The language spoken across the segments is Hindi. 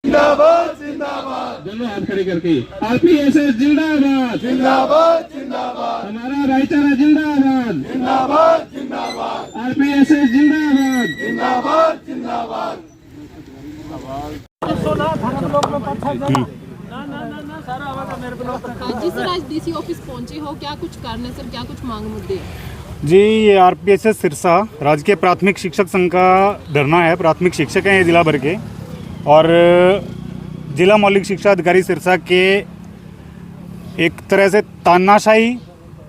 जिंदाबाद जिंदाबाद। दोनों हाथ खड़े करके आरपीएसएस जिंदाबाद जिंदाबाद जिंदाबाद। हमारा भाईचारा जिंदाबाद जिंदाबाद जिंदाबाद। आरपीएसएस जिंदाबाद जिंदाबाद जिंदाबाद। जी सर, आज डीसी ऑफिस पहुंचे हो, क्या कुछ कारण है सर, क्या कुछ मांग मुद्दे हैं? जी, ये आरपीएसएस सिरसा राजकीय प्राथमिक शिक्षक संघ का धरना है। प्राथमिक शिक्षक हैं ये जिला भर के, और जिला मौलिक शिक्षा अधिकारी सिरसा के एक तरह से तानाशाही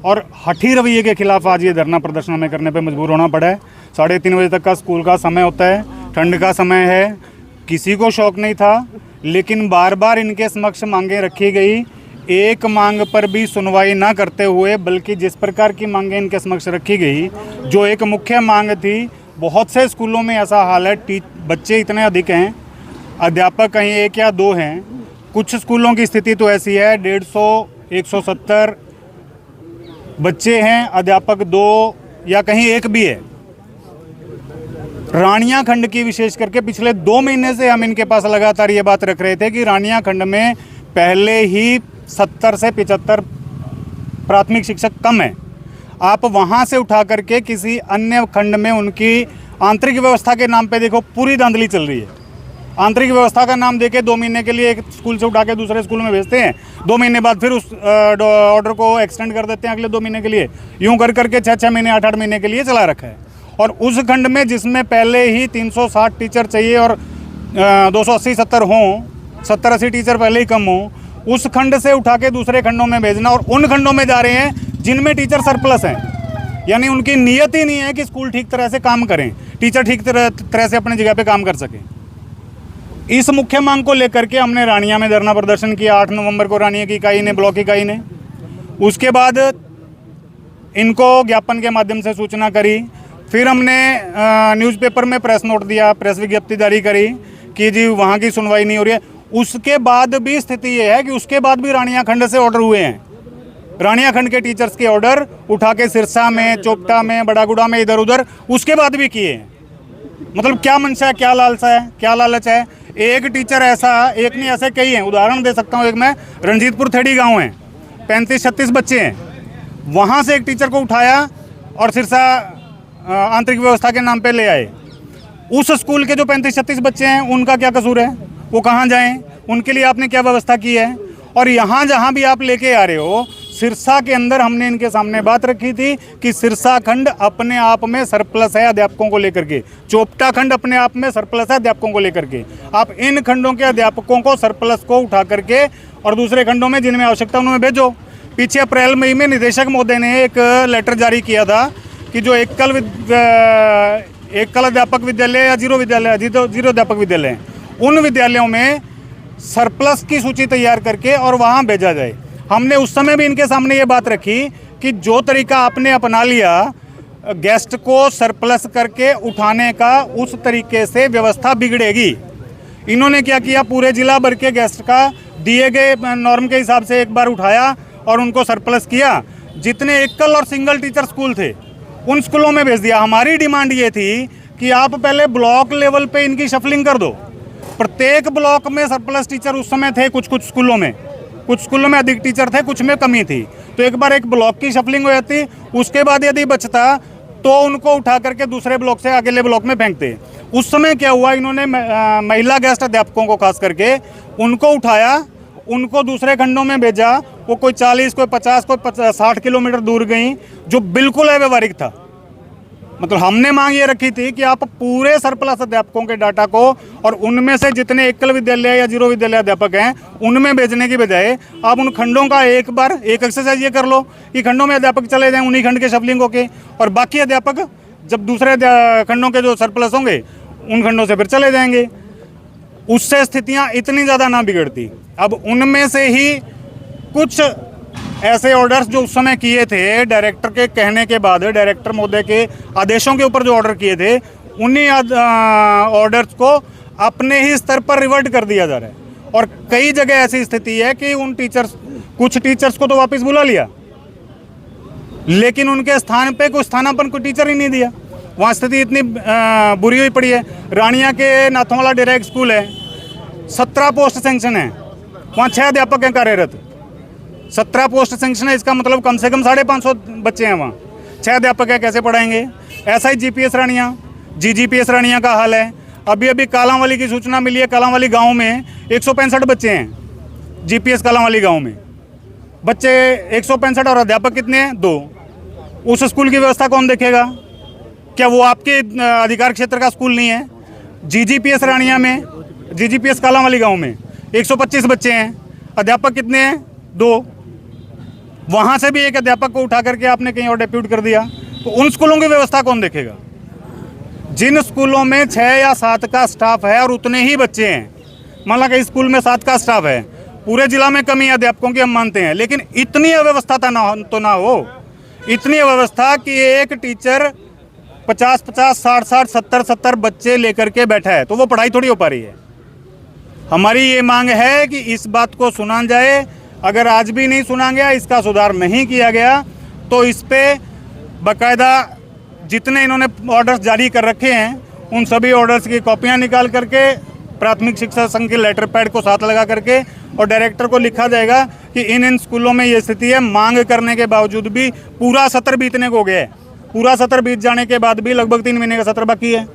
और हठी रवैये के खिलाफ आज ये धरना प्रदर्शन हमें करने पे मजबूर होना पड़ा है। 3:30 बजे तक का स्कूल का समय होता है, ठंड का समय है, किसी को शौक नहीं था, लेकिन बार बार इनके समक्ष मांगें रखी गई। एक मांग पर भी सुनवाई ना करते हुए, बल्कि जिस प्रकार की मांगें इनके समक्ष रखी गई, जो एक मुख्य मांग थी, बहुत से स्कूलों में ऐसा हाल है, बच्चे इतने अधिक हैं, अध्यापक कहीं 1 या 2 हैं। कुछ स्कूलों की स्थिति तो ऐसी है 150, 170 बच्चे हैं, अध्यापक 2 या कहीं 1 भी है। रानिया खंड की विशेष करके पिछले 2 महीने से हम इनके पास लगातार ये बात रख रहे थे कि रानिया खंड में पहले ही 70 से 75 प्राथमिक शिक्षक कम है। आप वहाँ से उठा करके किसी अन्य खंड में उनकी आंतरिक व्यवस्था के नाम पे देखो, पूरी धांधली चल रही है। आंतरिक व्यवस्था का नाम देके 2 महीने के लिए एक स्कूल से उठा के दूसरे स्कूल में भेजते हैं, 2 महीने बाद फिर उस ऑर्डर को एक्सटेंड कर देते हैं अगले 2 महीने के लिए। यूँ कर करके 6-6 महीने 8-8 महीने के लिए चला रखा है। और उस खंड में जिसमें पहले ही 360 टीचर चाहिए और 280-70 हों, 70-80 टीचर पहले ही कम हों, उस खंड से उठा के दूसरे खंडों में भेजना, और उन खंडों में जा रहे हैं जिनमें टीचर सरप्लस हैं। यानी उनकी नीयत ही नहीं है कि स्कूल ठीक तरह से काम करें, टीचर ठीक तरह से अपनी जगह पे काम कर सकें। इस मुख्य मांग को लेकर के हमने रानिया में धरना प्रदर्शन किया 8 नवंबर को, रानिया की इकाई ने, ब्लॉक इकाई ने। उसके बाद इनको ज्ञापन के माध्यम से सूचना करी, फिर हमने न्यूज़पेपर में प्रेस नोट दिया, प्रेस विज्ञप्ति जारी करी कि जी वहाँ की सुनवाई नहीं हो रही है। उसके बाद भी स्थिति ये है कि उसके बाद भी रानिया खंड से ऑर्डर हुए हैं। रानिया खंड के टीचर्स के ऑर्डर उठा के सिरसा में, चोपटा में, बड़ागुड़ा में, इधर उधर उसके बाद भी किए हैं। मतलब क्या मंशा है, क्या लालसा है, क्या लालच है? एक टीचर ऐसा, एक नहीं ऐसे कई हैं, उदाहरण दे सकता हूँ। एक मैं रंजीतपुर थेड़ी गाँव है, 35-36 बच्चे हैं, वहाँ से एक टीचर को उठाया और सिरसा आंतरिक व्यवस्था के नाम पे ले आए। उस स्कूल के जो 35-36 बच्चे हैं, उनका क्या कसूर है? वो कहाँ जाएं? उनके लिए आपने क्या व्यवस्था की है? और यहाँ जहाँ भी आप लेके आ रहे हो, सिरसा के अंदर हमने इनके सामने बात रखी थी कि सिरसा खंड अपने आप में सरप्लस है अध्यापकों को लेकर के, चोपटा खंड अपने आप में सरप्लस है अध्यापकों को लेकर के। आप इन खंडों के अध्यापकों को, सरप्लस को उठा करके और दूसरे खंडों में जिनमें आवश्यकता उनमें भेजो। पीछे अप्रैल मई में निदेशक महोदय ने एक लेटर जारी किया था कि जो एकल अध्यापक विद्यालय या जीरो अध्यापक विद्यालय हैं, उन विद्यालयों में सरप्लस की सूची तैयार करके और वहाँ भेजा जाए। हमने उस समय भी इनके सामने ये बात रखी कि जो तरीका आपने अपना लिया गेस्ट को सरप्लस करके उठाने का, उस तरीके से व्यवस्था बिगड़ेगी। इन्होंने क्या किया, पूरे जिला भर के गेस्ट का दिए गए नॉर्म के हिसाब से एक बार उठाया और उनको सरप्लस किया। जितने एकल और सिंगल टीचर स्कूल थे उन स्कूलों में भेज दिया। हमारी डिमांड ये थी कि आप पहले ब्लॉक लेवल पे इनकी शफलिंग कर दो। प्रत्येक ब्लॉक में सरप्लस टीचर उस समय थे, कुछ स्कूलों में अधिक टीचर थे, कुछ में कमी थी, तो एक बार एक ब्लॉक की शफलिंग हो जाती। उसके बाद यदि बचता तो उनको उठा करके दूसरे ब्लॉक से अगले ब्लॉक में फेंकते। उस समय क्या हुआ, इन्होंने महिला गेस्ट अध्यापकों को खास करके उनको उठाया, उनको दूसरे खंडों में भेजा। वो कोई 40, कोई 50, कोई 60 किलोमीटर दूर गई, जो बिल्कुल अव्यवहारिक था। मतलब हमने मांग ये रखी थी कि आप पूरे सरप्लस अध्यापकों के डाटा को और उनमें से जितने एकल विद्यालय या जीरो विद्यालय अध्यापक हैं उनमें भेजने की बजाय आप उन खंडों का एक बार एक एक्सरसाइज ये कर लो कि खंडों में अध्यापक चले जाएं उन्हीं खंड के शफलिंग होके, और बाकी अध्यापक जब दूसरे खंडों के जो सरप्लस होंगे उन खंडों से फिर चले जाएंगे। उससे स्थितियाँ इतनी ज़्यादा ना बिगड़ती। अब उनमें से ही कुछ ऐसे ऑर्डर्स जो उस समय किए थे, डायरेक्टर के कहने के बाद, डायरेक्टर महोदय के आदेशों के ऊपर जो ऑर्डर किए थे, उन्हीं ऑर्डर्स को अपने ही स्तर पर रिवर्ट कर दिया जा रहा है। और कई जगह ऐसी स्थिति है कि कुछ टीचर्स को तो वापस बुला लिया, लेकिन उनके स्थान पे कोई स्थानापन्न कोई टीचर ही नहीं दिया। वहाँ स्थिति इतनी बुरी हुई पड़ी है। रानिया के नाथों वाला डेरा एक स्कूल है, 17 पोस्ट सेंक्शन है, वहाँ 6 अध्यापक हैं कार्यरत। 17 पोस्ट सेंक्शन है, इसका मतलब कम से कम 550 बच्चे हैं वहाँ, 6 अध्यापक है, कैसे पढ़ाएंगे। ऐसा ही जीपीएस रानिया, जीजीपीएस रानिया का हाल है। अभी अभी कालांवाली की सूचना मिली है, कालांवाली गांव में 165 बच्चे हैं जीपीएस कालांवाली गांव में, बच्चे 165 और अध्यापक कितने हैं? 2। उस स्कूल की व्यवस्था कौन देखेगा? क्या वो आपके अधिकार क्षेत्र का स्कूल नहीं है? जीजीपीएस रानिया में, जीजीपीएस कालांवाली गांव में 125 बच्चे हैं, अध्यापक कितने हैं? 2। वहाँ से भी एक अध्यापक को उठा करके आपने कहीं और डेप्यूट कर दिया, तो उन स्कूलों की व्यवस्था कौन देखेगा? जिन स्कूलों में 6 या 7 का स्टाफ है और उतने ही बच्चे हैं, मान ला कई स्कूल में 7 का स्टाफ है, पूरे जिला में कमी है अध्यापकों की, हम मानते हैं, लेकिन इतनी अव्यवस्था तो ना हो, इतनी अव्यवस्था कि एक टीचर 50-50, 60-60, 70-70 बच्चे लेकर के बैठा है, तो वो पढ़ाई थोड़ी हो पा रही है। हमारी ये मांग है कि इस बात को सुना जाए। अगर आज भी नहीं सुना गया, इसका सुधार नहीं किया गया, तो इस पे बाकायदा जितने इन्होंने ऑर्डर्स जारी कर रखे हैं उन सभी ऑर्डर्स की कॉपियां निकाल करके प्राथमिक शिक्षा संघ के लेटर पैड को साथ लगा करके और डायरेक्टर को लिखा जाएगा कि इन स्कूलों में ये स्थिति है। मांग करने के बावजूद भी पूरा सत्र बीतने को गया है, पूरा सत्र बीत जाने के बाद भी लगभग 3 महीने का सत्र बाकी है,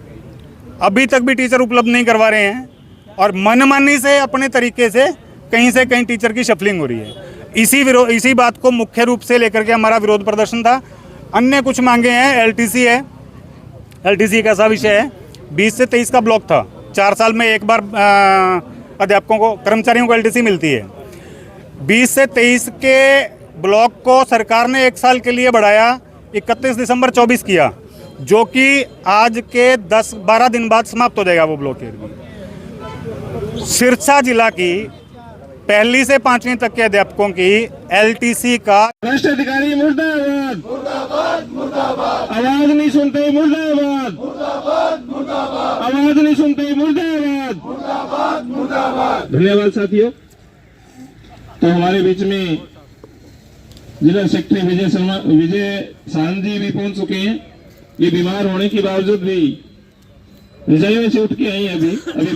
अभी तक भी टीचर उपलब्ध नहीं करवा रहे हैं और मनमानी से अपने तरीके से कहीं टीचर की शफलिंग हो रही है। इसी बात को मुख्य रूप से लेकर के हमारा विरोध प्रदर्शन था। अन्य कुछ मांगे हैं, एलटीसी है, एलटीसी एक ऐसा विषय है, 20 से 23 का ब्लॉक था, 4 साल में एक बार अध्यापकों को, कर्मचारियों को एलटीसी मिलती है। 20 से 23 के ब्लॉक को सरकार ने 1 साल के लिए बढ़ाया, 31 दिसंबर 24 किया, जो कि आज के 10-12 दिन बाद समाप्त हो जाएगा वो ब्लॉक एरिया। सिरसा जिला की 1ली से 5वीं तक के अध्यापकों की एलटीसी का भ्रष्ट अधिकारी मुर्दाबाद, आवाज नहीं सुनते मुर्दाबाद, आवाज नहीं सुनते मुर्दाबाद। धन्यवाद साथियों। तो हमारे बीच में जिला सेक्रेटरी विजय सानंद जी भी पहुंच चुके हैं। ये बीमार होने के बावजूद भी रजाइयों से उठ के आई अभी बात